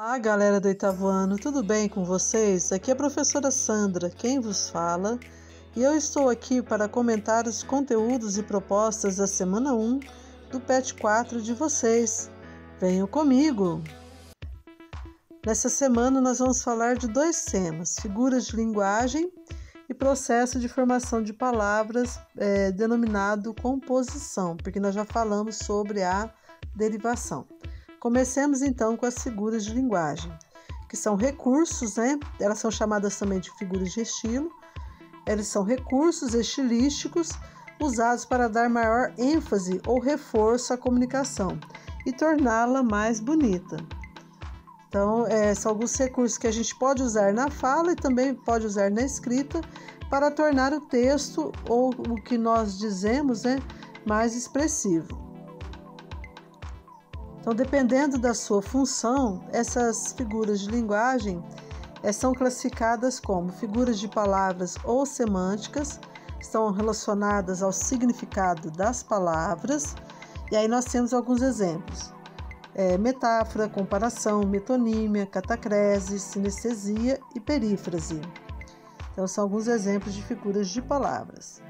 Olá, galera do oitavo ano, tudo bem com vocês? Aqui é a professora Sandra, quem vos fala, e eu estou aqui para comentar os conteúdos e propostas da semana 1 do PET 4 de vocês. Venham comigo! Nessa semana nós vamos falar de dois temas, figuras de linguagem e processo de formação de palavras denominado composição, porque nós já falamos sobre a derivação. Comecemos então com as figuras de linguagem, que são recursos, Elas são chamadas também de figuras de estilo. Eles são recursos estilísticos usados para dar maior ênfase ou reforço à comunicação e torná-la mais bonita. Então, são alguns recursos que a gente pode usar na fala e também pode usar na escrita para tornar o texto ou o que nós dizemos, mais expressivo. Então, dependendo da sua função, essas figuras de linguagem são classificadas como figuras de palavras ou semânticas, estão relacionadas ao significado das palavras, e aí nós temos alguns exemplos. Metáfora, comparação, metonímia, catacrese, sinestesia e perífrase. Então, são alguns exemplos de figuras de palavras.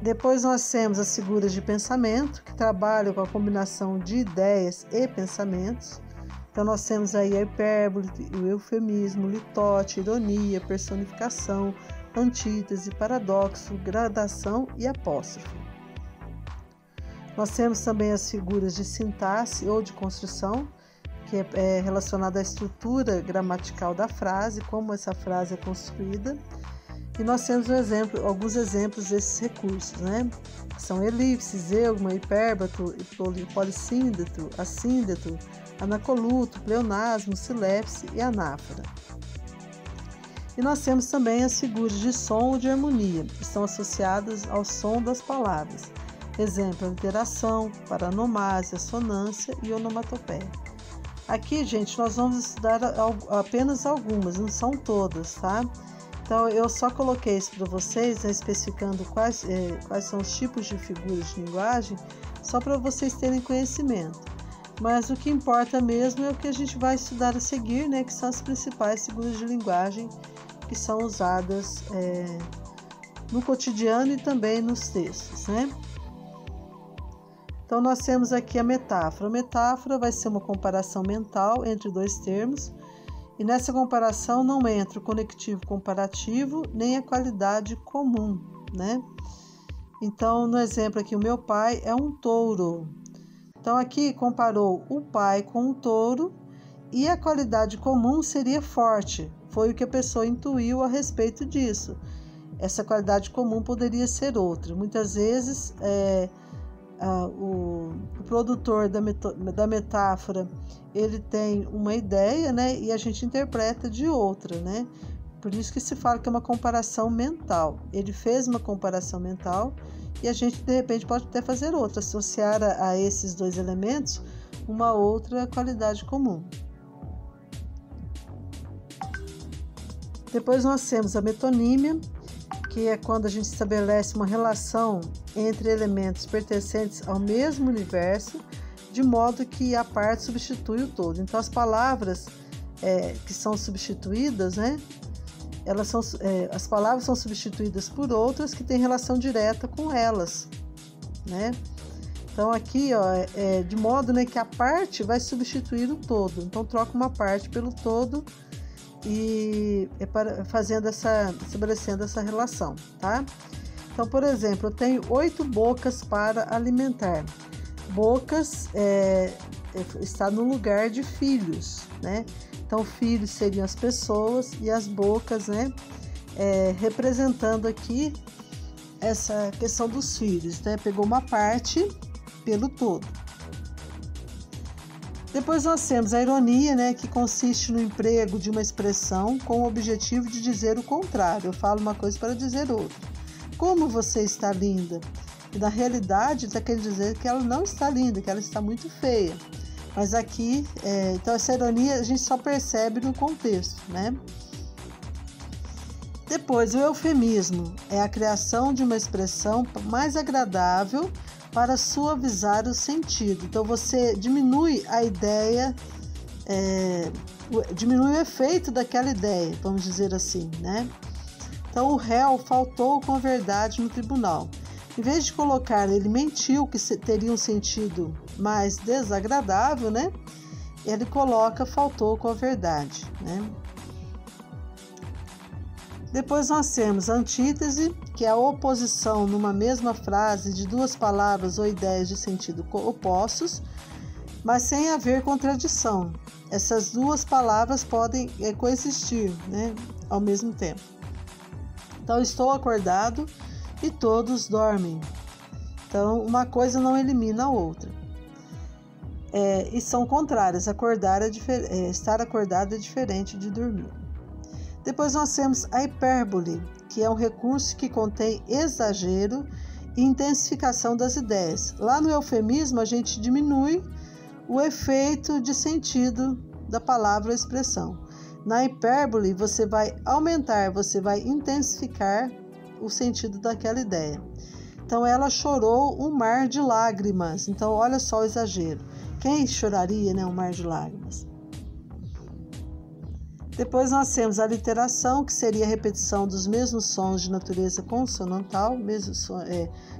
Depois nós temos as figuras de pensamento, que trabalham com a combinação de ideias e pensamentos. Então nós temos aí a hipérbole, o eufemismo, litote, ironia, personificação, antítese, paradoxo, gradação e apóstrofo. Nós temos também as figuras de sintaxe ou de construção, que é relacionada à estrutura gramatical da frase, como essa frase é construída. E nós temos alguns exemplos desses recursos, que são elipse, zeugma, hipérbato, polissíndeto, assíndeto, anacoluto, pleonasmo, silepse e anáfora. E nós temos também as figuras de som ou de harmonia, que estão associadas ao som das palavras. Exemplo, alteração, paranomásia, assonância e onomatopeia. Aqui, gente, nós vamos estudar apenas algumas, não são todas, tá? Então, eu só coloquei isso para vocês, especificando quais são os tipos de figuras de linguagem, só para vocês terem conhecimento. Mas o que importa mesmo é o que a gente vai estudar a seguir, que são as principais figuras de linguagem que são usadas no cotidiano e também nos textos, Então, nós temos aqui a metáfora. A metáfora vai ser uma comparação mental entre dois termos, e nessa comparação não entra o conectivo comparativo nem a qualidade comum, Então, no exemplo aqui, o meu pai é um touro. Então, aqui comparou o pai com o touro e a qualidade comum seria forte. Foi o que a pessoa intuiu a respeito disso. Essa qualidade comum poderia ser outra. Muitas vezes, o produtor da metáfora, ele tem uma ideia, e a gente interpreta de outra, Por isso que se fala que é uma comparação mental. Ele fez uma comparação mental e a gente, de repente, pode até fazer outra, associar a esses dois elementos uma outra qualidade comum. Depois nós temos a metonímia, que é quando a gente estabelece uma relação entre elementos pertencentes ao mesmo universo, de modo que a parte substitui o todo. Então, as palavras que são substituídas, as palavras são substituídas por outras que têm relação direta com elas, Então, aqui, de modo que a parte vai substituir o todo. Então, troca uma parte pelo todo e estabelecendo essa relação, tá? Então, por exemplo, eu tenho 8 bocas para alimentar. Bocas está no lugar de filhos, Então, filhos seriam as pessoas e as bocas, representando aqui essa questão dos filhos, Pegou uma parte pelo todo. Depois nós temos a ironia, que consiste no emprego de uma expressão com o objetivo de dizer o contrário. Eu falo uma coisa para dizer outra. Como você está linda? E na realidade está querendo dizer que ela não está linda, que ela está muito feia. Mas aqui, então essa ironia a gente só percebe no contexto, Depois, o eufemismo é a criação de uma expressão mais agradável para suavizar o sentido. Então você diminui a ideia, diminui o efeito daquela ideia, vamos dizer assim, né? Então o réu faltou com a verdade no tribunal. Em vez de colocar ele mentiu, que teria um sentido mais desagradável, né? Ele coloca faltou com a verdade, né? Depois nós temos a antítese, que é a oposição numa mesma frase de duas palavras ou ideias de sentido opostos, mas sem haver contradição. Essas duas palavras podem coexistir, né, ao mesmo tempo. Então, estou acordado e todos dormem. Então, uma coisa não elimina a outra. E são contrárias. Estar acordado é diferente de dormir. Depois nós temos a hipérbole, que é um recurso que contém exagero e intensificação das ideias. Lá no eufemismo, a gente diminui o efeito de sentido da palavra ou expressão. Na hipérbole, você vai aumentar, você vai intensificar o sentido daquela ideia. Então, ela chorou um mar de lágrimas. Então, olha só o exagero. Quem choraria, né, um mar de lágrimas? Depois nós temos a literação, que seria a repetição dos mesmos sons de natureza consonantal,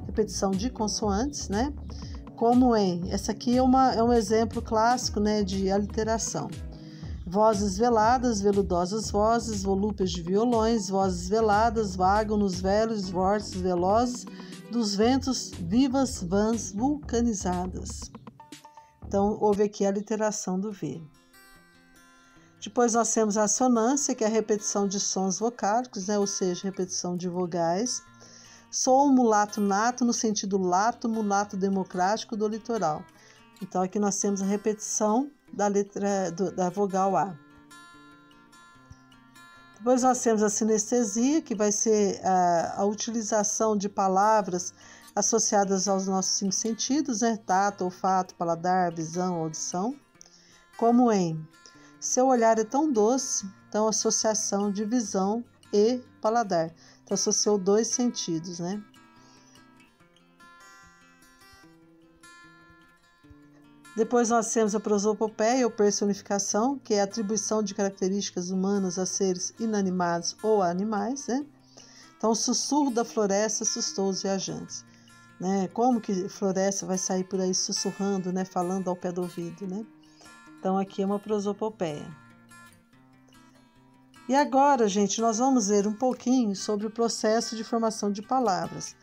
repetição de consoantes, né? Como essa aqui é um exemplo clássico, né, de aliteração. Vozes veladas, veludosas vozes, volúpias de violões, vozes veladas, vagam nos velhos vórtices velozes dos ventos, vivas vãs vulcanizadas. Então, houve aqui a literação do V. Depois nós temos a assonância, que é a repetição de sons vocálicos, né? Ou seja, repetição de vogais. Sou um mulato nato, no sentido lato, mulato democrático do litoral. Então, aqui nós temos a repetição da letra da vogal A. Depois nós temos a sinestesia, que vai ser a utilização de palavras associadas aos nossos 5 sentidos, né? Tato, olfato, paladar, visão, audição. Como em seu olhar é tão doce, então associação de visão e paladar. Então associou 2 sentidos, né? Depois nós temos a prosopopeia ou personificação, que é a atribuição de características humanas a seres inanimados ou a animais, né? Então o sussurro da floresta assustou os viajantes, né? Como que floresta vai sair por aí sussurrando, né? Falando ao pé do ouvido, né? Então, aqui é uma prosopopeia. E agora, gente, nós vamos ver um pouquinho sobre o processo de formação de palavras.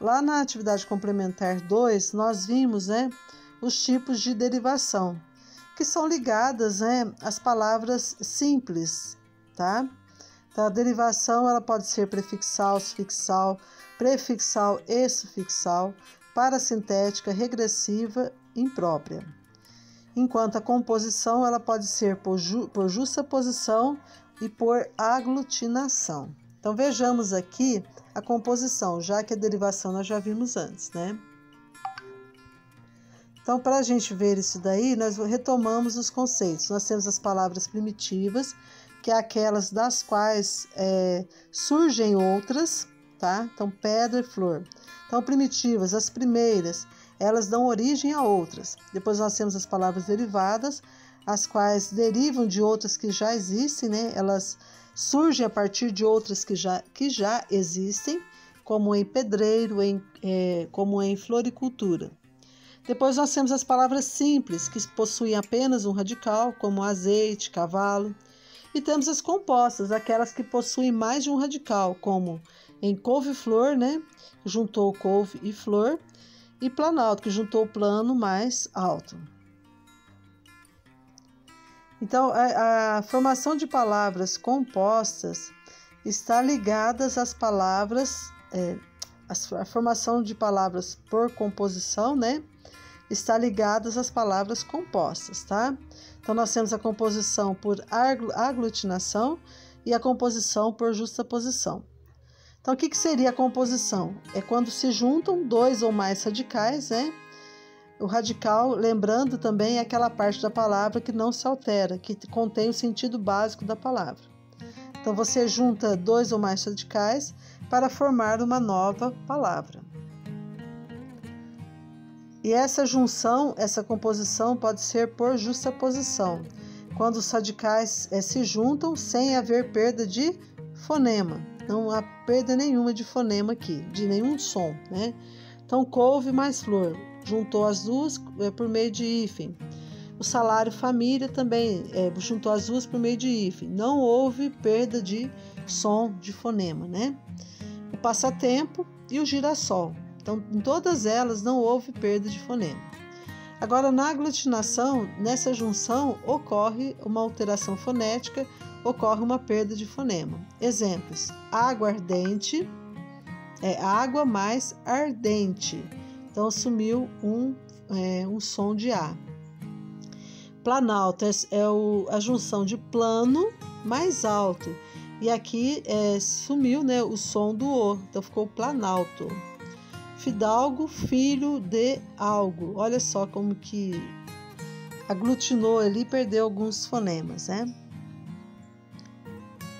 Lá na atividade complementar 2, nós vimos, né, os tipos de derivação, que são ligadas, né, às palavras simples, tá? Então, a derivação ela pode ser prefixal, sufixal, prefixal e sufixal, parasintética, regressiva, imprópria. Enquanto a composição ela pode ser por justaposição e por aglutinação. Então vejamos aqui a composição, já que a derivação nós já vimos antes, né? Então, para a gente ver isso daí, nós retomamos os conceitos. Nós temos as palavras primitivas, que é aquelas das quais surgem outras, tá? Então, pedra e flor. Então, primitivas, as primeiras, elas dão origem a outras. Depois nós temos as palavras derivadas, as quais derivam de outras que já existem, né? Elas surgem a partir de outras que já existem, como em pedreiro, como em floricultura. Depois nós temos as palavras simples, que possuem apenas um radical, como azeite, cavalo. E temos as compostas, aquelas que possuem mais de um radical, como em couve-flor, né? Juntou couve e flor. E planalto, que juntou o plano mais alto. Então, a formação de palavras compostas está ligada às palavras, a formação de palavras por composição, né? Está ligada às palavras compostas, tá? Então, nós temos a composição por aglutinação e a composição por justaposição. Então, o que seria a composição? É quando se juntam 2 ou mais radicais, né? O radical, lembrando também, é aquela parte da palavra que não se altera, que contém o sentido básico da palavra. Então, você junta 2 ou mais radicais para formar uma nova palavra. E essa junção, essa composição pode ser por justaposição, quando os radicais se juntam sem haver perda de fonema. Não há perda nenhuma de fonema aqui, de nenhum som, né? Então, couve mais flor, juntou as duas por meio de hífen. O salário família também juntou as duas por meio de hífen. Não houve perda de som, de fonema, né? O passatempo e o girassol. Então, em todas elas não houve perda de fonema. Agora, na aglutinação, nessa junção, ocorre uma alteração fonética, ocorre uma perda de fonema. Exemplos: água ardente é água mais ardente. Então, sumiu um som de A. Planalto a junção de plano mais alto. E aqui sumiu, né, o som do O, então ficou planalto. Fidalgo, filho de algo. Olha só como que aglutinou ali e perdeu alguns fonemas, né?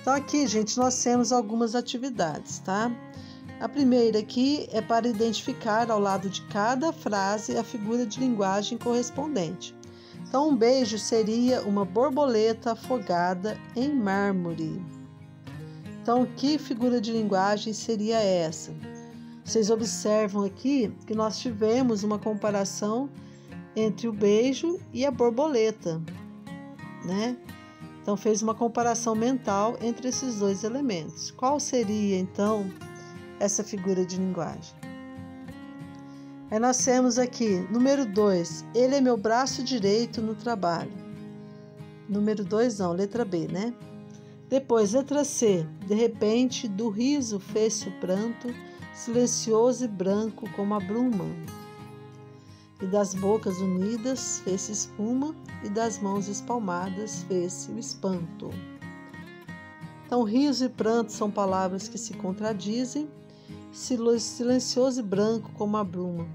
Então aqui, gente, nós temos algumas atividades, tá? A primeira aqui é para identificar ao lado de cada frase a figura de linguagem correspondente. Então, um beijo seria uma borboleta afogada em mármore. Então, que figura de linguagem seria essa? Vocês observam aqui que nós tivemos uma comparação entre o beijo e a borboleta, né? Então, fez uma comparação mental entre esses dois elementos. Qual seria, então, essa figura de linguagem? Aí nós temos aqui, número 2, ele é meu braço direito no trabalho. Número 2 não, letra B, né? Depois, letra C, de repente, do riso fez-se o pranto, silencioso e branco como a bruma. E das bocas unidas fez-se espuma, e das mãos espalmadas fez-se o espanto. Então, riso e pranto são palavras que se contradizem, silencioso e branco como a bruma.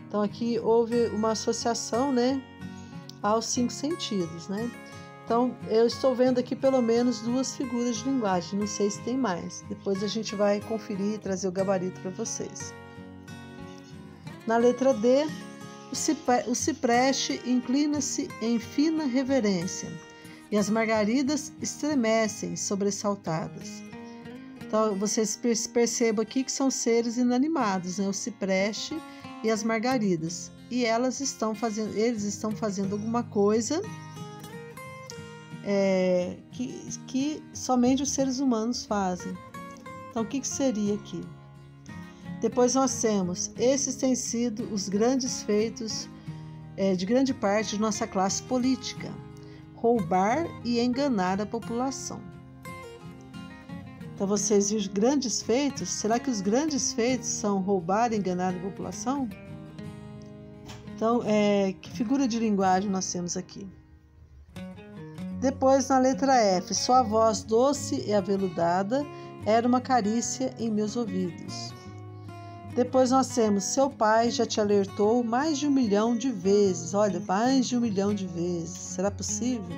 Então, aqui houve uma associação, né, aos 5 sentidos, né? Então, eu estou vendo aqui pelo menos 2 figuras de linguagem, não sei se tem mais. Depois a gente vai conferir e trazer o gabarito para vocês. Na letra D, o cipreste inclina-se em fina reverência e as margaridas estremecem sobressaltadas. Então, vocês percebam aqui que são seres inanimados, né? O cipreste e as margaridas. E eles estão fazendo alguma coisa que somente os seres humanos fazem. Então, o que seria aqui? Depois nós temos, esses têm sido os grandes feitos de grande parte de nossa classe política: roubar e enganar a população. Então, vocês viram os grandes feitos? Será que os grandes feitos são roubar e enganar a população? Então, que figura de linguagem nós temos aqui? Depois, na letra F, sua voz doce e aveludada era uma carícia em meus ouvidos. Depois nós temos, seu pai já te alertou mais de 1 milhão de vezes. Olha, mais de 1 milhão de vezes. Será possível?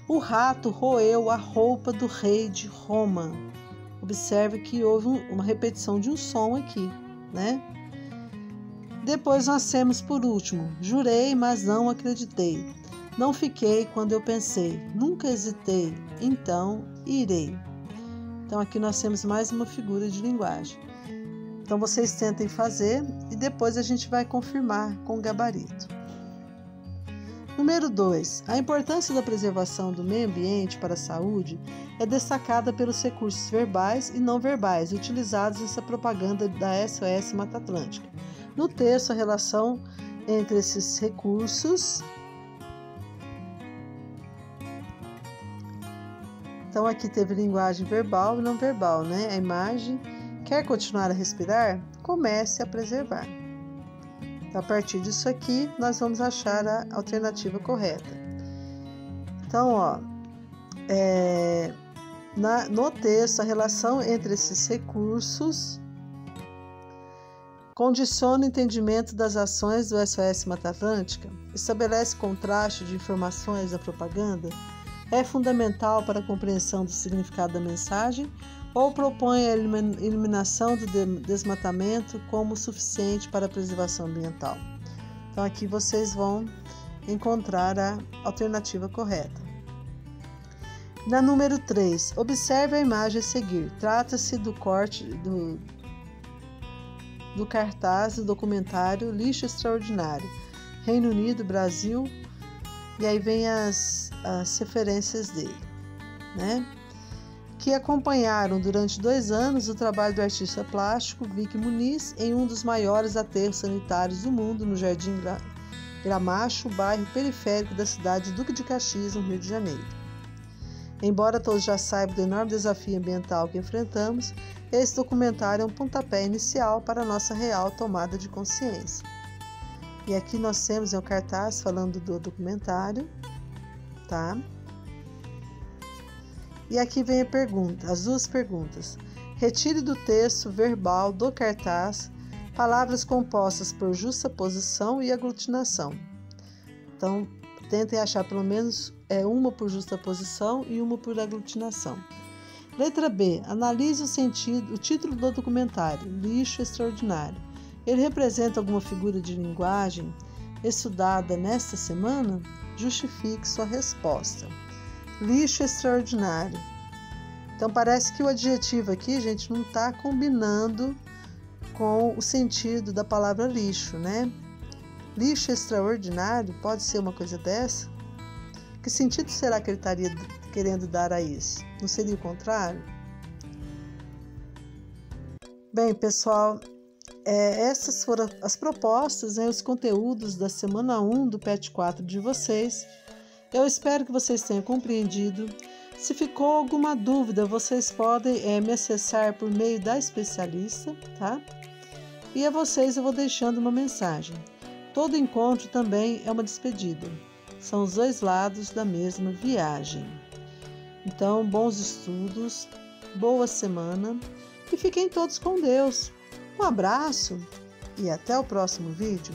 O rato roeu a roupa do rei de Roma. Observe que houve uma repetição de um som aqui, né? Depois nós temos, por último, jurei, mas não acreditei. Não fiquei quando eu pensei, nunca hesitei, então irei. Então aqui nós temos mais uma figura de linguagem. Então vocês tentem fazer e depois a gente vai confirmar com o gabarito. Número 2. A importância da preservação do meio ambiente para a saúde é destacada pelos recursos verbais e não verbais utilizados nessa propaganda da SOS Mata Atlântica. No texto, a relação entre esses recursos. Então, aqui teve linguagem verbal e não verbal, né? A imagem. Quer continuar a respirar? Comece a preservar. Então, a partir disso aqui, nós vamos achar a alternativa correta. Então, no texto, a relação entre esses recursos condiciona o entendimento das ações do SOS Mata Atlântica, estabelece contraste de informações da propaganda, é fundamental para a compreensão do significado da mensagem ou propõe a eliminação do desmatamento como suficiente para a preservação ambiental. Então aqui vocês vão encontrar a alternativa correta. Na número 3, observe a imagem a seguir. Trata-se do corte do cartaz do documentário Lixo Extraordinário, Reino Unido, Brasil, e aí vem as referências dele, né? Que acompanharam durante 2 anos o trabalho do artista plástico Vicky Muniz em um dos maiores aterros sanitários do mundo, no Jardim Gramacho, bairro periférico da cidade de Duque de Caxias, no Rio de Janeiro. Embora todos já saibam do enorme desafio ambiental que enfrentamos, esse documentário é um pontapé inicial para a nossa real tomada de consciência. E aqui nós temos o cartaz falando do documentário, tá? E aqui vem a pergunta, as 2 perguntas. Retire do texto verbal do cartaz palavras compostas por justaposição e aglutinação. Então, tentem achar pelo menos uma por justaposição e uma por aglutinação. Letra B. Analise o título do documentário, Lixo Extraordinário. Ele representa alguma figura de linguagem estudada nesta semana? Justifique sua resposta. Lixo extraordinário. Então parece que o adjetivo aqui, gente, não está combinando com o sentido da palavra lixo, né? Lixo extraordinário pode ser uma coisa dessa? Que sentido será que ele estaria querendo dar a isso? Não seria o contrário? Bem, pessoal, essas foram as propostas, os conteúdos da semana 1 do PET 4 de vocês. Eu espero que vocês tenham compreendido. Se ficou alguma dúvida, vocês podem me acessar por meio da especialista, tá? E a vocês eu vou deixando uma mensagem. Todo encontro também é uma despedida. São os 2 lados da mesma viagem. Então, bons estudos, boa semana e fiquem todos com Deus. Um abraço e até o próximo vídeo.